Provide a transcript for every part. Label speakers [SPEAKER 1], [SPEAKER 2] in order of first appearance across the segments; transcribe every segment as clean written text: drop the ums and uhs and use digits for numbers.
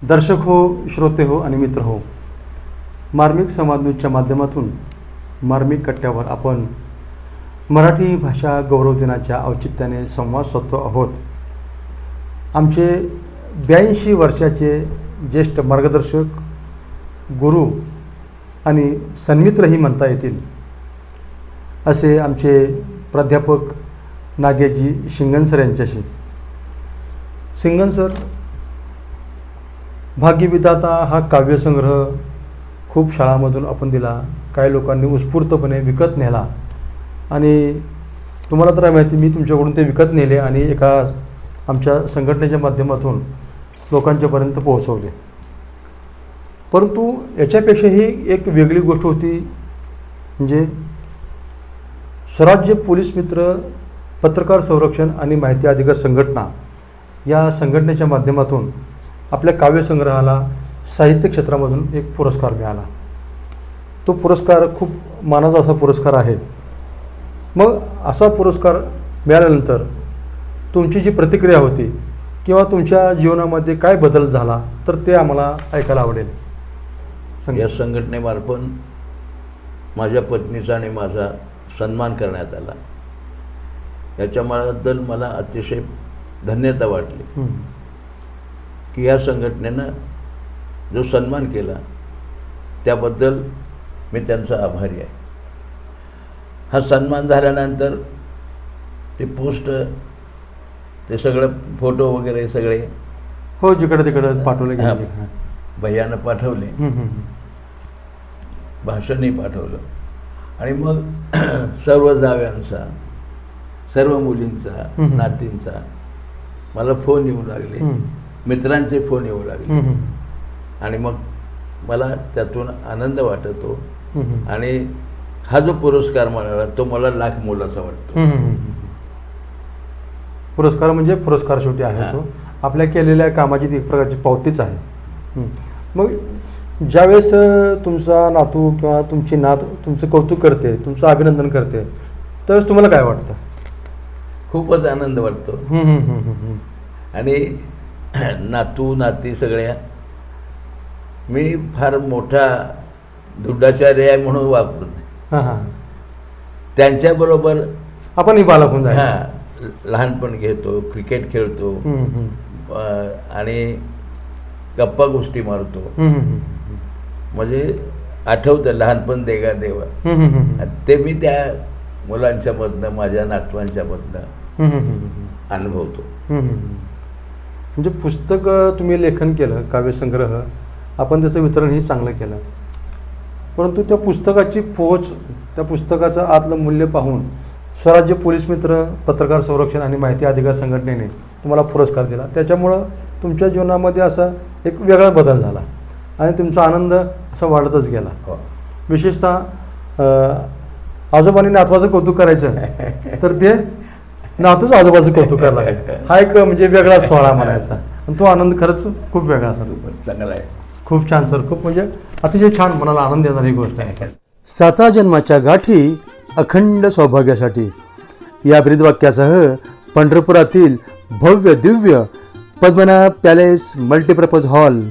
[SPEAKER 1] दर्शक हो, श्रोते हो आणि मित्र हो, मार्मिक संवाद न्यूजच्या माध्यमातून मार्मिक कट्ट्यावर आपण मराठी भाषा गौरव दिनाच्या औचित्याने संवाद साधतो आहोत. आमचे 82 वर्षाचे ज्येष्ठ मार्गदर्शक, गुरु आणि सन्मित्रही म्हणता येतील असे आमचे प्राध्यापक नागेशजी शिंगण सर यांच्याशी. शिंगण सर, भाग्यविधाता हा काव्यसंग्रह खूप शाळांमधून आपण दिला, काही लोकांनी उत्स्फूर्तपणे विकत नेला आणि तुम्हाला तर माहिती, मी तुमच्याकडून ते विकत नेले आणि एका आमच्या संघटनेच्या माध्यमातून लोकांच्यापर्यंत पोहोचवले. परंतु याच्यापेक्षाही एक वेगळी गोष्ट होती, म्हणजे स्वराज्य पोलीस मित्र पत्रकार संरक्षण आणि माहिती अधिकार संघटना या संघटनेच्या माध्यमातून आपल्या काव्यसंग्रहाला साहित्य क्षेत्रामधून एक पुरस्कार मिळाला. तो पुरस्कार खूप मानाचा असा पुरस्कार आहे. मग असा पुरस्कार मिळाल्यानंतर तुमची जी प्रतिक्रिया होती किंवा तुमच्या जीवनामध्ये काय बदल झाला तर ते आम्हाला ऐकायला आवडेल.
[SPEAKER 2] या संघटनेमार्फत माझ्या पत्नीचा आणि माझा सन्मान करण्यात आला. याच्याबद्दल मला अतिशय धन्यता वाटली की या संघटनेनं जो सन्मान केला त्याबद्दल मी त्यांचा आभारी आहे. हा सन्मान झाल्यानंतर ते पोस्ट, ते सगळं फोटो वगैरे सगळे
[SPEAKER 1] हो जिकडे तिकडे पाठवले गेले,
[SPEAKER 2] भैयानं पाठवले, भाषणही पाठवलं आणि मग सर्व जाव्यांचा, सर्व मुलींचा, नातींचा मला फोन येऊ लागले, मित्रांचे फोन येऊ लागले आणि मग मला त्यातून आनंद वाटतो आणि हा जो पुरस्कार मिळाला तो मला लाख मोलाचा वाटतो.
[SPEAKER 1] पुरस्कार म्हणजे पुरस्कार शेवटी आहे, तो आपल्या केलेल्या कामाची एक प्रकारची पावतीच आहे. मग ज्यावेळेस तुमचा नातू किंवा तुमची नात तुमचं कौतुक करते, तुमचं अभिनंदन करते, त्यावेळेस तुम्हाला काय वाटतं?
[SPEAKER 2] खूपच आनंद वाटतो. आणि नातू नाती सगळ्या मी फार मोठा दुड्डाचार्य आहे म्हणून वापरून त्यांच्याबरोबर
[SPEAKER 1] आपण बालकून
[SPEAKER 2] लहानपण घेतो, क्रिकेट खेळतो आणि गप्पा गोष्टी मारतो. म्हणजे आठवतं लहानपण देगा देवा, ते मी त्या मुलांच्यामधनं, माझ्या नातवांच्यामधनं अनुभवतो.
[SPEAKER 1] म्हणजे पुस्तक तुम्ही लेखन केलं, काव्यसंग्रह, आपण त्याचं वितरणही चांगलं केलं, परंतु त्या पुस्तकाची पोहोच, त्या वेळचं आतलं मूल्य पाहून स्वराज्य पोलीस मित्र पत्रकार संरक्षण आणि माहिती अधिकार संघटनेने तुम्हाला पुरस्कार दिला. त्याच्यामुळं तुमच्या जीवनामध्ये असा एक वेगळा बदल झाला आणि तुमचा आनंद असा वाढतच गेला. विशेषतः आजोबांनी नातवाचं कौतुक करायचं तर ते नातूच आजोबाचं कौतुक करायला लागेल, हा एक म्हणजे वेगळा सोहळा म्हणायचा. आणि तो आनंद खरंच खूप वेगळा असा.
[SPEAKER 2] चांगला आहे.
[SPEAKER 1] खूप छान सर, खूप म्हणजे अतिशय छान, मनाला आनंद देणारी गोष्ट आहे. 7 जन्माच्या गाठी अखंड सौभाग्यासाठी या ब्रीदवाक्यासह पंढरपुरातील भव्य Divya Padmanabha palace multipurpose hall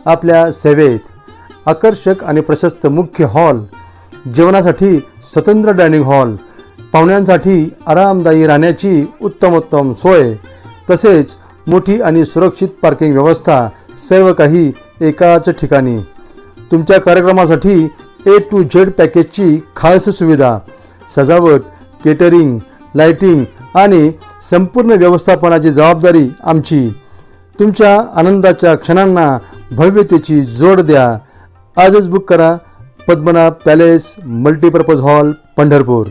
[SPEAKER 1] आपल्या सेवेत. आकर्षक आणि प्रशस्त मुख्य हॉल, जेवणासाठी स्वतंत्र डायनिंग हॉल, पाहुण्यांसाठी आरामदायी राहण्याची उत्तमोत्तम सोय, तसेच मोठी आणि सुरक्षित पार्किंग व्यवस्था, सर्व काही एकाच ठिकाणी. तुमच्या कार्यक्रमासाठी A to Z पॅकेजची खास सुविधा, सजावट, केटरिंग, लाइटिंग आणि संपूर्ण व्यवस्थापनाची जबाबदारी आमची. तुमच्या आनंदाच्या क्षणांना भव्यतेची जोड द्या. आजच बुक करा. Padmanabh palace multipurpose hall, Pandharpur.